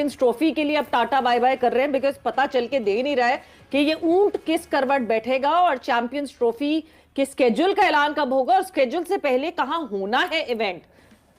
Champions trophy के लिए अब टाटा बाय बाय कर रहे हैं, बिकॉज पता चल के दे नहीं रहा है कि ये ऊंट किस करवट बैठेगा और चैंपियंस ट्रॉफी के स्केड्यूल का ऐलान कब होगा और स्केड्यूल से पहले कहां होना है इवेंट,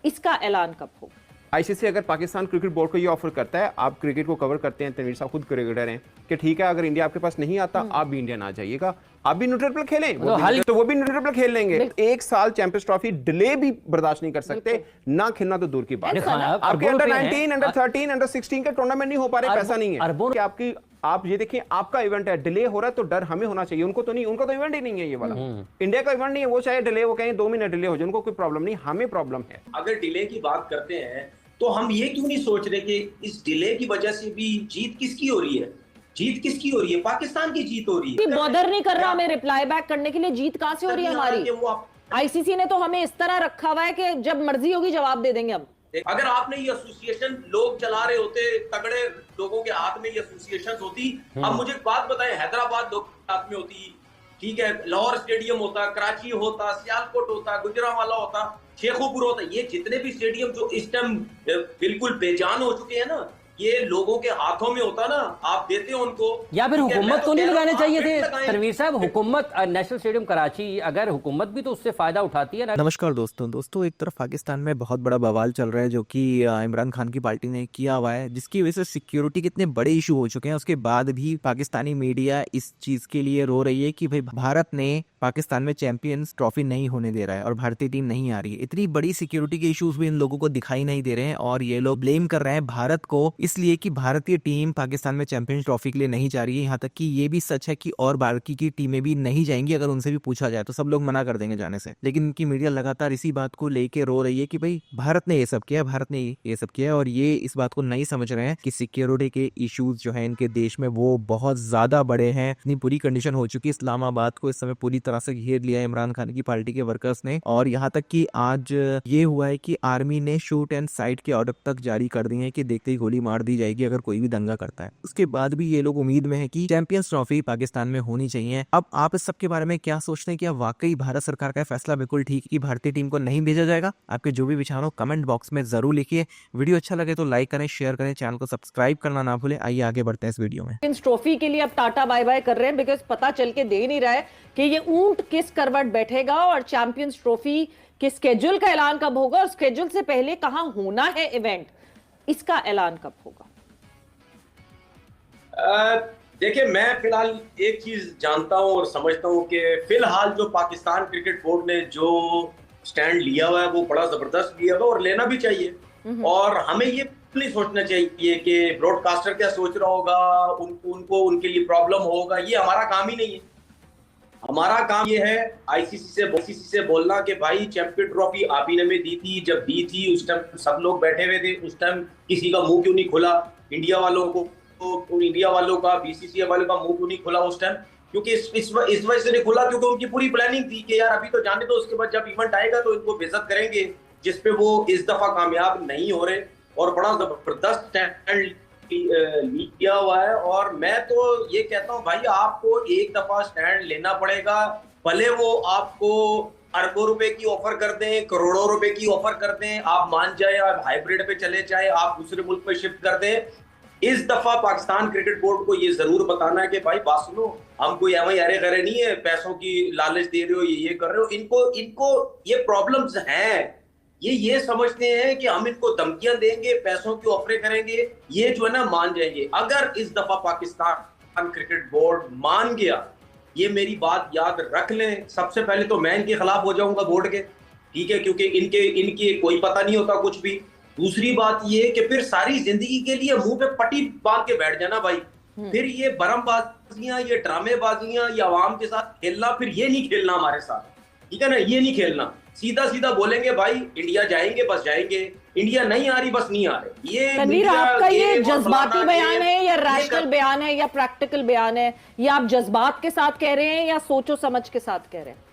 इसका ऐलान कब होगा। आईसीसी अगर पाकिस्तान क्रिकेट बोर्ड को ये ऑफर करता है, आप क्रिकेट को कवर करते हैं, तनवीर साहब खुद क्रिकेटर हैं, कि ठीक है अगर इंडिया आपके पास नहीं आता आप भी इंडिया ना जाइएगा, आप भी न्यूट्रल पर खेलें, वो भी न्यूट्रल पर खेल लेंगे। एक साल चैंपियंस ट्रॉफी डिले भी बर्दाश्त नहीं कर सकते, ना खेलना तो दूर की बात है। आपके अंडर 19, अंडर 13, अंडर 16 के टूर्नामेंट नहीं हो पा रहे, पैसा नहीं है। आपकी आप ये देखिए, आपका इवेंट है, डिले हो रहा है तो डर हमें होना चाहिए, उनको तो नहीं, उनका तो इवेंट ही नहीं है ये वाला। इंडिया का इवेंट नहीं है, वो चाहे डिले, वो कहें 2 महीने डिले हो जाए, उनको कोई प्रॉब्लम नहीं, हमें प्रॉब्लम है। अगर डिले की बात करते हैं तो हम ये क्यों नहीं सोच रहे कि इस डिले की वजह से भी जीत किसकी हो रही है? जीत किसकी हो रही है? पाकिस्तान की जीत हो रही है। बॉदर नहीं कर रहा हमें रिप्लाई बैक करने के लिए, जीत कहां से हो रही है हमारी? आईसीसी ने तो हमें इस तरह रखा हुआ है कि जब मर्जी होगी जवाब दे देंगे हम। अगर आपने ये एसोसिएशन लोग चला रहे होते, तगड़े लोगों के हाथ में ये एसोसिएशन होती, अब मुझे बात बताएं, हैदराबाद लोग हाथ में होती, ठीक है, लाहौर स्टेडियम होता, कराची होता, सियालकोट होता, गुजरांवाला होता, शेखोपुर होता, ये जितने भी स्टेडियम जो इस टाइम बिल्कुल बेजान हो चुके हैं ना, ये लोगों के हाथों में होता ना, आप देते हो उनको, या फिर हुकूमत को नहीं लगाने चाहिए थे तनवीर साहब? हुकूमत नेशनल स्टेडियम कराची, अगर हुकूमत भी तो उससे फायदा उठाती है ना। नमस्कार दोस्तों, एक तरफ पाकिस्तान में बहुत बड़ा बवाल चल रहा है जो कि इमरान खान की पार्टी ने किया हुआ है, जिसकी वजह से सिक्योरिटी के इतने बड़े इशू हो चुके हैं। उसके बाद भी पाकिस्तानी मीडिया इस चीज के लिए रो रही है कि भाई भारत ने पाकिस्तान में चैंपियंस ट्रॉफी नहीं होने दे रहा है और भारतीय टीम नहीं आ रही है। इतनी बड़ी सिक्योरिटी के इश्यूज भी इन लोगों को दिखाई नहीं दे रहे हैं और ये लोग ब्लेम कर रहे हैं भारत को इसलिए कि भारतीय टीम पाकिस्तान में चैंपियंस ट्रॉफी के लिए नहीं जा रही है। यहाँ तक कि ये भी सच है कि और बाकी की टीमें भी नहीं जाएंगी, अगर उनसे भी पूछा जाए तो सब लोग मना कर देंगे जाने से। लेकिन इनकी मीडिया लगातार इसी बात को लेके रो रही है कि भाई भारत ने ये सब किया, भारत ने ये सब किया, और ये इस बात को नहीं समझ रहे हैं कि सिक्योरिटी के इश्यूज जो है इनके देश में वो बहुत ज्यादा बड़े हैं। इतनी बुरी कंडीशन हो चुकी है, इस्लामाबाद को इस समय पूरी तरह से घेर लिया है इमरान खान की पार्टी के वर्कर्स ने। और यहाँ तक कि आज ये हुआ है कि आर्मी ने शूट एंड साइट के ऑर्डर तक जारी कर दिए हैं कि देखते ही गोली मार दी जाएगी अगर कोई भी दंगा करता है। उसके बाद भी ये लोग उम्मीद में है कि चैंपियंस ट्रॉफी पाकिस्तान में होनी चाहिए। अब आप इस सब के बारे में क्या सोचते हैं? क्या वाकई भारत सरकार का फैसला बिल्कुल ठीक है कि भारतीय टीम को नहीं भेजा जाएगा? आपके जो भी विचार हो कमेंट बॉक्स में जरूर लिखिए। वीडियो अच्छा लगे तो लाइक करें, शेयर करें, चैनल को सब्सक्राइब करना ना भूलें। आइए आगे बढ़ते हैं इस वीडियो में। इस ट्रॉफी के लिए अब टाटा बाय बाय कर रहे हैं, बिकॉज पता चल के दे नहीं रहा है कि ये ऊंट किस करवट बैठेगा और चैंपियंस ट्रॉफी के स्केड्यूल का ऐलान कब होगा और स्केड्यूल से पहले कहां होना है इवेंट, इसका ऐलान कब होगा। देखिए, मैं फिलहाल एक चीज जानता हूं और समझता हूं कि फिलहाल जो पाकिस्तान क्रिकेट बोर्ड ने जो स्टैंड लिया हुआ है वो बड़ा जबरदस्त लिया हुआ है और लेना भी चाहिए। और हमें ये नहीं सोचना चाहिए कि ब्रॉडकास्टर क्या सोच रहा होगा, उनको उनके लिए प्रॉब्लम होगा, ये हमारा काम ही नहीं है। हमारा काम ये है आईसीसी से बोलना कि भाई चैंपियन ट्रॉफी आप ही ने में दी थी, जब दी थी उस टाइम सब लोग बैठे हुए थे, उस टाइम किसी का मुंह क्यों नहीं खुला? इंडिया वालों को, तो इंडिया वालों का, बीसीसीआई वालों का मुंह क्यों नहीं खुला उस टाइम? क्योंकि इस वजह से नहीं खुला क्योंकि उनकी पूरी प्लानिंग थी कि यार अभी तो जाने दो, उसके बाद जब इवेंट आएगा तो इनको बेइज्जत करेंगे, जिसपे वो इस दफा कामयाब नहीं हो रहे और बड़ा जबरदस्त स्टैंड किया हुआ है। और मैं तो ये कहता हूँ भाई आपको एक दफा स्टैंड लेना पड़ेगा, भले वो आपको अरबों रुपए की ऑफर कर दें, करोड़ों रुपए की ऑफर कर दें, आप मान जाए, आप हाइब्रिड पे चले जाए, आप दूसरे मुल्क पे शिफ्ट कर दें। इस दफा पाकिस्तान क्रिकेट बोर्ड को ये जरूर बताना है कि भाई बात सुनो, हम कोई एवं अरे करे नहीं है, पैसों की लालच दे रहे हो, ये कर रहे हो, इनको ये प्रॉब्लम्स हैं। ये समझते हैं कि हम इनको धमकियां देंगे, पैसों की ऑफरें करेंगे, ये जो है ना मान जाएंगे। अगर इस दफा पाकिस्तान क्रिकेट बोर्ड मान गया, ये मेरी बात याद रख लें, सबसे पहले तो मैं इनके खिलाफ हो जाऊंगा बोर्ड के, ठीक है, क्योंकि इनके कोई पता नहीं होता कुछ भी। दूसरी बात ये कि फिर सारी जिंदगी के लिए मुंह पे पट्टी बांध के बैठ जाना भाई, फिर ये बरमबाजियां, ये ड्रामेबाजियां, ये आवाम के साथ खेलना, फिर ये नहीं खेलना हमारे साथ, ठीक है ना, ये नहीं खेलना। सीधा बोलेंगे भाई इंडिया जाएंगे, बस जाएंगे, इंडिया नहीं आ रही, बस नहीं आ रही। ये तनवीर, आपका ये जज्बाती बयान है या रैशनल बयान है या प्रैक्टिकल बयान है? ये आप जज्बात के साथ कह रहे हैं या सोचो समझ के साथ कह रहे हैं?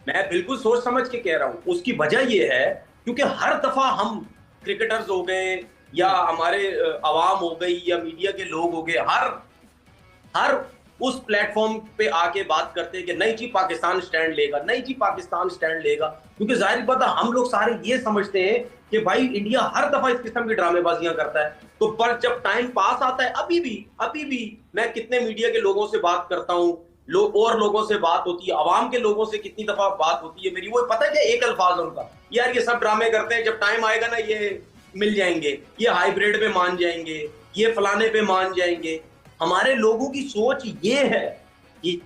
मैं बिल्कुल सोच समझ के कह रहा हूं। उसकी वजह ये है क्योंकि हर दफा हम क्रिकेटर्स हो गए या हमारे अवाम हो गई या मीडिया के लोग हो गए, हर उस प्लेटफॉर्म पे आके बात करते हैं कि नहीं जी पाकिस्तान स्टैंड लेगा, नहीं जी पाकिस्तान स्टैंड लेगा, क्योंकि जाहिर बात है हम लोग सारे ये समझते हैं कि भाई इंडिया हर दफा इस किस्म की ड्रामेबाजियां करता है। तो पर जब टाइम पास आता है, अभी भी मैं कितने मीडिया के लोगों से बात करता हूं, और लोगों से बात होती है, आवाम के लोगों से कितनी दफा बात होती है मेरी, वो पता है क्या एक अल्फाज है उनका, यार ये सब ड्रामे करते हैं, जब टाइम आएगा ना ये मिल जाएंगे, ये हाइब्रिड पे मान जाएंगे, ये फलाने पे मान जाएंगे। हमारे लोगों की सोच ये है कि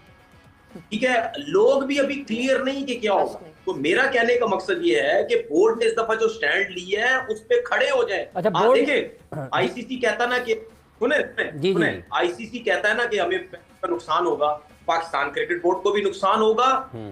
ठीक है, लोग भी अभी क्लियर नहीं कि क्या होगा। तो मेरा कहने का मकसद ये है कि बोर्ड ने इस दफा जो स्टैंड लिया है उस पे खड़े हो जाए। अच्छा, बोर्ड देखिए आईसीसी कहता ना कि सुने आईसीसी कहता है ना कि हमें नुकसान होगा, पाकिस्तान क्रिकेट बोर्ड को भी नुकसान होगा,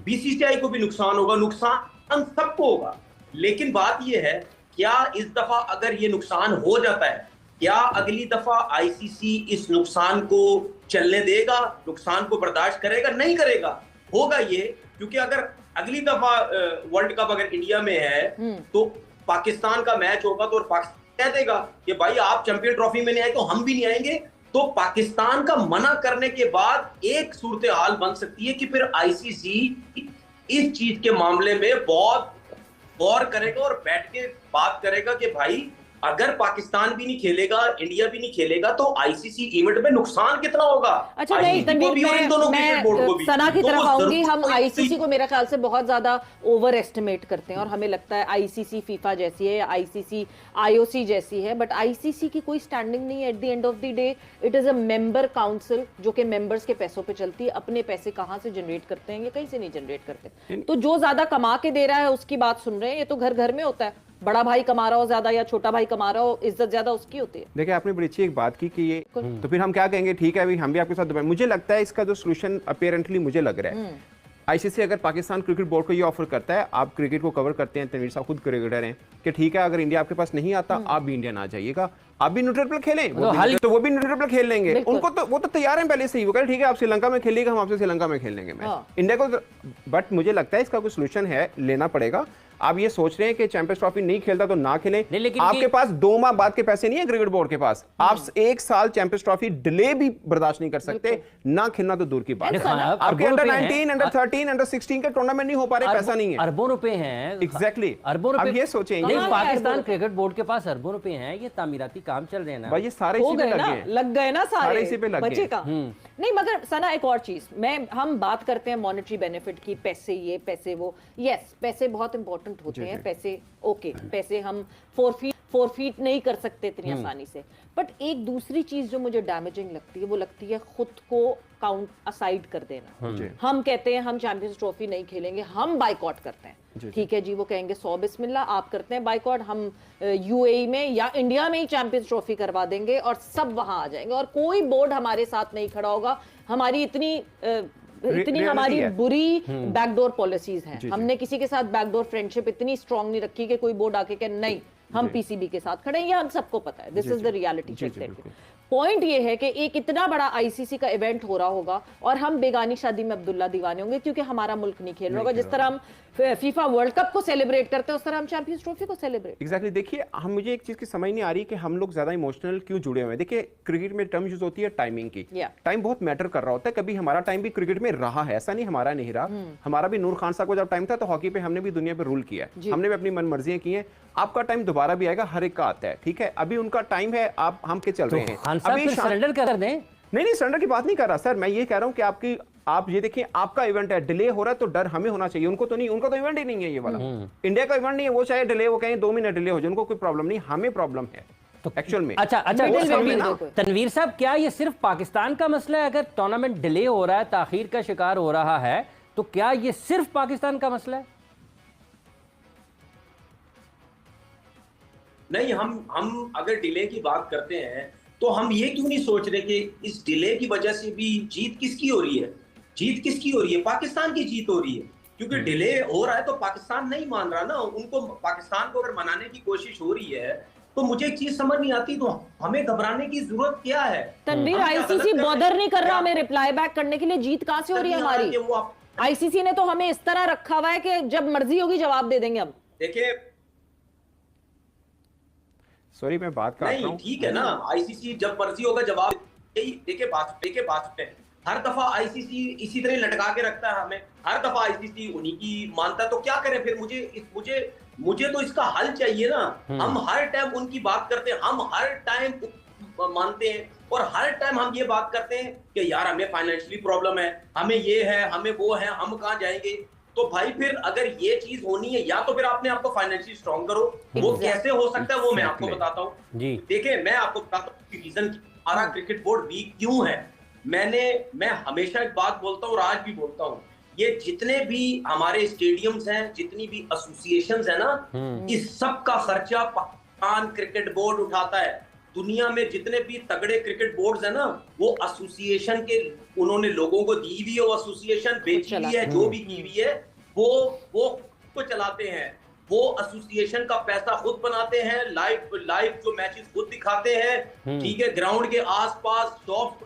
बीसीसीआई को भी नुकसान होगा, नुकसान सबको होगा। लेकिन बात यह है, क्या इस दफा अगर ये नुकसान हो जाता है, क्या अगली दफा आईसीसी इस नुकसान को चलने देगा, नुकसान को बर्दाश्त करेगा? नहीं करेगा। होगा ये, क्योंकि अगर अगली दफा वर्ल्ड कप अगर इंडिया में है तो पाकिस्तान का मैच होगा तो पाकिस्तान कह देगा कि भाई आप चैंपियन ट्रॉफी में नहीं आए तो हम भी नहीं आएंगे। तो पाकिस्तान का मना करने के बाद एक सूरत हाल बन सकती है कि फिर आईसीसी इस चीज के मामले में बहुत गौर करेगा और बैठ के बात करेगा कि भाई अगर पाकिस्तान भी नहीं खेलेगा, इंडिया भी नहीं खेलेगा, तो आईसीसी इवेंट में नुकसान कितना होगा। अच्छा, मैं सना की तरफ आऊंगी। हम आईसीसी को मेरा ख्याल से बहुत ज्यादा ओवर एस्टिमेट करते हैं और हमें लगता है आईसीसी फीफा जैसी है, आईसीसी आईओसी जैसी है, बट आईसीसी की कोई स्टैंडिंग नहीं है। At the end of the day it is a member council जो कि मेंबर्स के पैसों पे चलती है। अपने पैसे कहां से जनरेट करते हैं, ये कहीं से नहीं जनरेट करते। तो जो ज्यादा कमा के दे रहा है उसकी बात सुन रहे हैं, ये तो घर घर में होता है। बड़ा भाई कमा रहा हो ज्यादा या छोटा भाई कमा रहा हो, इज्जत ज्यादा उसकी होती है। देखिए आपने बड़ी अच्छी एक बात की कि ये तो फिर हम क्या कहेंगे, ठीक है अभी हम भी आपके साथ, मुझे लगता है इसका जो सोल्यूशन अपेरेंटली मुझे लग रहा है, आईसीसी अगर पाकिस्तान क्रिकेट बोर्ड को ये ऑफर करता है, आप क्रिकेट को कवर करते हैं, तनवीर साहब खुद क्रिकेटर हैं, कि ठीक है अगर इंडिया आपके पास नहीं आता आप भी इंडिया आ जाइएगा, आप भी न्यूट्रल प्ले खेलें, तो वो भी न्यूट्रल प्ले खेल लेंगे। उनको तो वो तो तैयार हैं पहले से ही, वो कह ठीक है आप श्रीलंका में खेलिएगा, हम आपसे श्रीलंका में खेल लेंगे मैच इंडिया को। बट मुझे लगता है इसका कोई सोल्यूशन है, लेना पड़ेगा। आप ये सोच रहे हैं कि चैंपियंस ट्रॉफी नहीं खेलता तो ना खेलें, लेकिन आपके पास 2 माह बाद के पैसे नहीं है क्रिकेट बोर्ड के पास, आप 1 साल चैंपियंस ट्रॉफी डिले भी बर्दाश्त नहीं कर सकते, ना खेलना तो दूर की बात है। आपके अंडर 19, अंडर 13, अंडर 16 के टूर्नामेंट नहीं हो पा रहे, पैसा नहीं है, अरबों रुपए हैं। एग्जैक्टली, अरबों रुपए। अब ये सोचें, नहीं पाकिस्तान क्रिकेट बोर्ड के पास अरबों रुपए हैं, ये तामीराती काम चल रहे हैं ना भाई, ये सारे इसी पे लग गए ना, सारे इसी पे लग गए। नहीं मगर सना एक और चीज, हम बात करते हैं मॉनेटरी बेनिफिट की, पैसे ये पैसे वो, यस पैसे बहुत इंपॉर्टेंट होते हैं, पैसे ओके, पैसे हम फोरफीट नहीं कर सकते इतनी आसानी से। बट एक दूसरी चीज जो मुझे डैमेजिंग लगती है वो लगती है खुद को काउंट असाइड कर देना। हम कहते हैं हम चैंपियंस ट्रॉफी नहीं खेलेंगे, हम बाइकॉट करते हैं, ठीक है जी, वो कहेंगे 100 बिस्मिल्लाह, आप करते हैं बाइकॉट, हम यूएई में या इंडिया में ही चैंपियंस ट्रॉफी करवा देंगे और सब वहां आ जाएंगे और कोई बोर्ड हमारे साथ नहीं खड़ा होगा। हमारी इतनी हमारी बुरी बैकडोर पॉलिसीज हैं, हमने किसी के साथ बैकडोर फ्रेंडशिप इतनी स्ट्रांग नहीं रखी कि कोई बोर्ड आके कहे नहीं हम पीसीबी के साथ खड़े हैं, ये हम सबको पता है, this is the reality check. Point ये है कि एक इतना बड़ा आईसीसी का इवेंट हो रहा होगा और हम बेगानी शादी में अब्दुल्ला दीवाने होंगे क्योंकि हमारा मुल्क नहीं खेल रहा होगा। जिस तरह हम फीफा वर्ल्ड कप को सेलिब्रेट करते हैं उस तरह हम चैंपियंस ट्रॉफी को सेलिब्रेट। एग्जैक्टली, देखिए हम मुझे एक चीज की समझ नहीं आ रही कि हम लोग ज्यादा इमोशनल क्यों जुड़े हुए हैं। देखिए क्रिकेट में टर्म यूज होती है टाइमिंग की, टाइम बहुत मैटर कर रहा होता है। कभी हमारा टाइम भी क्रिकेट में रहा है, ऐसा नहीं हमारा नहीं रहा, हमारा भी नूर खान साहब को जब टाइम था तो हॉकी पे हमने भी दुनिया पे रूल किया है, हमने भी अपनी मन मर्जियां की हैं। आपका टाइम दोबारा भी आएगा, हर एक का आता है, ठीक है, अभी उनका टाइम है, आप हम के चल रहे हैं, अभी सरेंडर कर दें। नहीं सरेंडर की बात नहीं कर रहा सर, मैं ये कह रहा हूं कि आप ये देखिए आपका इवेंट है, डिले हो रहा है तो डर हमें होना चाहिए, उनको तो नहीं, उनका तो इवेंट ही नहीं है ये वाला, इंडिया का इवेंट नहीं है, वो चाहे डिले वो कहें 2 महीने डिले हो जाए, उनको कोई प्रॉब्लम नहीं, हमें प्रॉब्लम है तो एक्चुअल में। अच्छा तनवीर साहब, क्या ये सिर्फ पाकिस्तान का मसला है? अगर टूर्नामेंट डिले हो रहा है, ताखीर का शिकार हो रहा है, तो क्या ये सिर्फ पाकिस्तान का मसला है? नहीं, हम अगर डिले की बात करते हैं तो हम ये क्यों नहीं सोच रहे कि इस डिले की वजह से भी जीत किसकी हो रही है? जीत किसकी हो रही है? पाकिस्तान की जीत हो रही है, क्योंकि डिले हो रहा है तो पाकिस्तान नहीं मान रहा ना, उनको पाकिस्तान को अगर मनाने की कोशिश हो रही है तो मुझे एक चीज समझ नहीं आती, तो हमें घबराने की जरूरत क्या है? तनवीर, आईसीसी बॉदर नहीं कर रहा हमें रिप्लाई बैक करने के लिए, जीत कहां से हो रही है हमारी? आईसीसी ने तो हमें इस तरह रखा हुआ है कि जब मर्जी होगी जवाब दे देंगे हम। देखिए सॉरी मैं बात कर रहा हूं, ठीक है ना, आईसीसी जब मर्जी होगा जवाब, देखिए बात है, हर दफा आईसीसी इसी तरह लटका के रखता है हमें, हर दफा आईसीसी उन्हीं की मानता है, तो क्या करें फिर? मुझे मुझे तो इसका हल चाहिए ना। हम हर टाइम उनकी बात करते हैं, हम हर टाइम मानते हैं और हर टाइम हम ये बात करते हैं कि यार हमें फाइनेंशियली प्रॉब्लम है, हमें ये है, हमें वो है, हम कहाँ जाएंगे। तो भाई फिर अगर ये चीज होनी है, या तो फिर आपने आपको फाइनेंशियली स्ट्रॉन्ग करो। वो कैसे हो सकता है वो मैं आपको बताता हूँ जी। देखिए मैं आपको बताता हूँ रीजन हमारा क्रिकेट बोर्ड वीक क्यों है। मैं हमेशा एक बात बोलता हूँ और आज भी बोलता हूँ, ये जितने भी हमारे स्टेडियम्स हैं, जितनी भी एसोसिएशंस है ना, इस सब का खर्चा पाकिस्तान क्रिकेट बोर्ड उठाता है। दुनिया में जितने भी तगड़े क्रिकेट बोर्ड्स है ना, वो एसोसिएशन के उन्होंने लोगों को दी हुई है, वो एसोसिएशन बेची हुई है, जो भी की हुई है वो को चलाते हैं। वो एसोसिएशन का पैसा खुद बनाते हैं, लाइव जो मैचेस खुद दिखाते हैं, ठीक है। ग्राउंड के आसपास शॉप,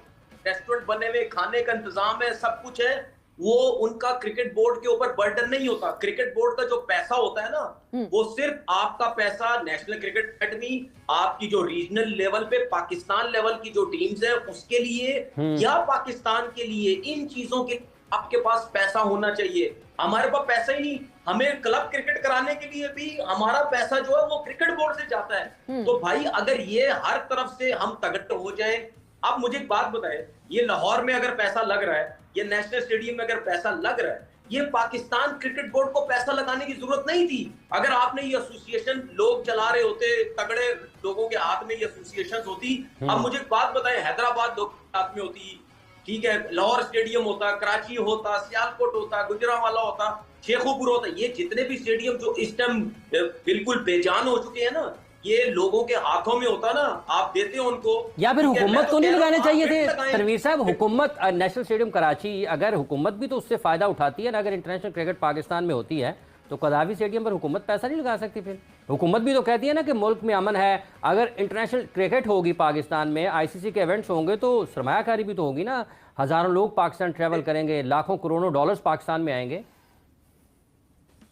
रेस्टोरेंट बने हुए, खाने का इंतजाम है, सब कुछ है। वो उनका क्रिकेट बोर्ड के ऊपर बर्डन नहीं होता। क्रिकेट बोर्ड का जो पैसा होता है ना, वो सिर्फ आपका पैसा नेशनल क्रिकेट अकेडमी, आपकी जो रीजनल लेवल पे पाकिस्तान लेवल की जो टीम्स है उसके लिए या पाकिस्तान के लिए, इन चीजों के आपके पास पैसा होना चाहिए। हमारे पास पैसा ही नहीं, हमें क्लब क्रिकेट कराने के लिए भी हमारा पैसा जो है वो क्रिकेट बोर्ड से जाता है। तो भाई अगर ये हर तरफ से हम तगड़े हो जाए। आप मुझे एक बात बताएं, ये लाहौर में अगर पैसा लग रहा है, ये नेशनल स्टेडियम में अगर पैसा लग रहा है, ये पाकिस्तान क्रिकेट बोर्ड को पैसा लगाने की जरूरत नहीं थी। अगर आपने ये एसोसिएशन लोग चला रहे होते, तगड़े लोगों के हाथ में ये एसोसिएशन होती। अब मुझे एक बात बताएं, हैदराबाद लोग के हाथ में होती, ठीक है, लाहौर स्टेडियम होता, कराची होता, सियालकोट होता, गुजरांवाला होता, शेखोपुर होता, ये जितने भी स्टेडियम जो इस टाइम बिल्कुल बेजान हो चुके हैं ना, ये लोगों के हाथों में होता ना, आप देते हो उनको। या फिर हुकूमत को नहीं लगाने चाहिए थे तनवीर साहब? हुकूमत नेशनल स्टेडियम कराची, अगर हुकूमत भी तो उससे फायदा उठाती है ना, अगर इंटरनेशनल क्रिकेट पाकिस्तान में होती है तो कदाफी स्टेडियम पर हुकूमत पैसा नहीं लगा सकती। फिर हुकूमत भी तो कहती है ना कि मुल्क में अमन है, अगर इंटरनेशनल क्रिकेट होगी पाकिस्तान में, आईसीसी के इवेंट्स होंगे तो सरमायाकारी भी तो होगी ना, हजारों लोग पाकिस्तान ट्रैवल करेंगे, लाखों करोड़ों डॉलर्स पाकिस्तान में आएंगे।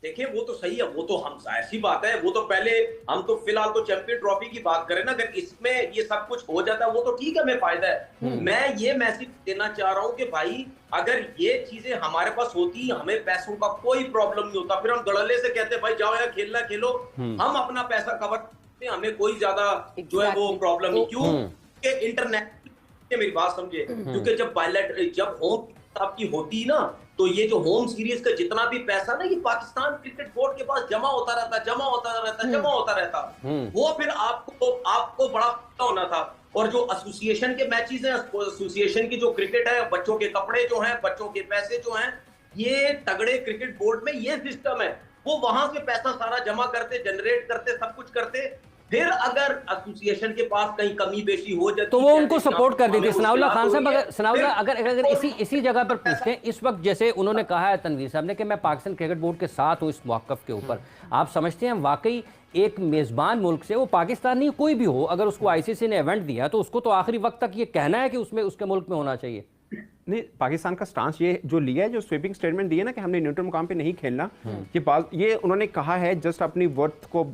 देखिए वो तो सही है, वो तो हम ऐसी बात है, वो तो पहले हम तो फिलहाल तो चैंपियन ट्रॉफी की बात करें ना, अगर इसमें ये सब कुछ हो जाता है वो तो ठीक है, हमें फायदा है। मैं ये मैसेज देना चाह रहा हूँ कि भाई अगर ये चीजें हमारे पास होती, हमें पैसों का कोई प्रॉब्लम नहीं होता। फिर हम गड़ले से कहते भाई जाओ यार खेलना खेलो, हम अपना पैसा कवर करते हैं, हमें कोई ज्यादा जो है वो प्रॉब्लम नहीं। क्यों? इंटरनेशनल मेरी बात समझे, क्योंकि जब होम आपकी होती ना, तो ये जो होम सीरीज का जितना भी पैसा ना, ये पाकिस्तान क्रिकेट बोर्ड के पास जमा होता रहता, वो फिर आपको बड़ा होना था। और जो एसोसिएशन के मैचेस हैं, एसोसिएशन की जो क्रिकेट है, बच्चों के कपड़े जो हैं, बच्चों के पैसे जो हैं, ये तगड़े क्रिकेट बोर्ड में ये सिस्टम है, वो वहां से पैसा सारा जमा करते, जनरेट करते, सब कुछ करते। फिर अगर एसोसिएशन के पास कहीं कमी बेशी हो जाती तो वो उनको सपोर्ट कर देती। सनाउल्लाह खान साहब, अगर इसी जगह पर पूछते हैं, इस वक्त जैसे उन्होंने कहा है तनवीर साहब ने कि मैं पाकिस्तान क्रिकेट बोर्ड के साथ हूँ इस मौक़िफ़ के ऊपर, आप समझते हैं वाकई एक मेज़बान मुल्क से, वो पाकिस्तान नहीं कोई भी हो, अगर उसको आईसीसी ने इवेंट दिया तो उसको तो आखिरी वक्त तक ये कहना है कि उसमें उसके मुल्क में होना चाहिए? नहीं, पाकिस्तान का स्टांस ये जो लिया है, जो स्वीपिंग स्टेटमेंट दिया ना कि हमने न्यूट्रल मुकाम पे नहीं खेलना, ये उन्होंने कहा है जस्ट अपनी वर्थ को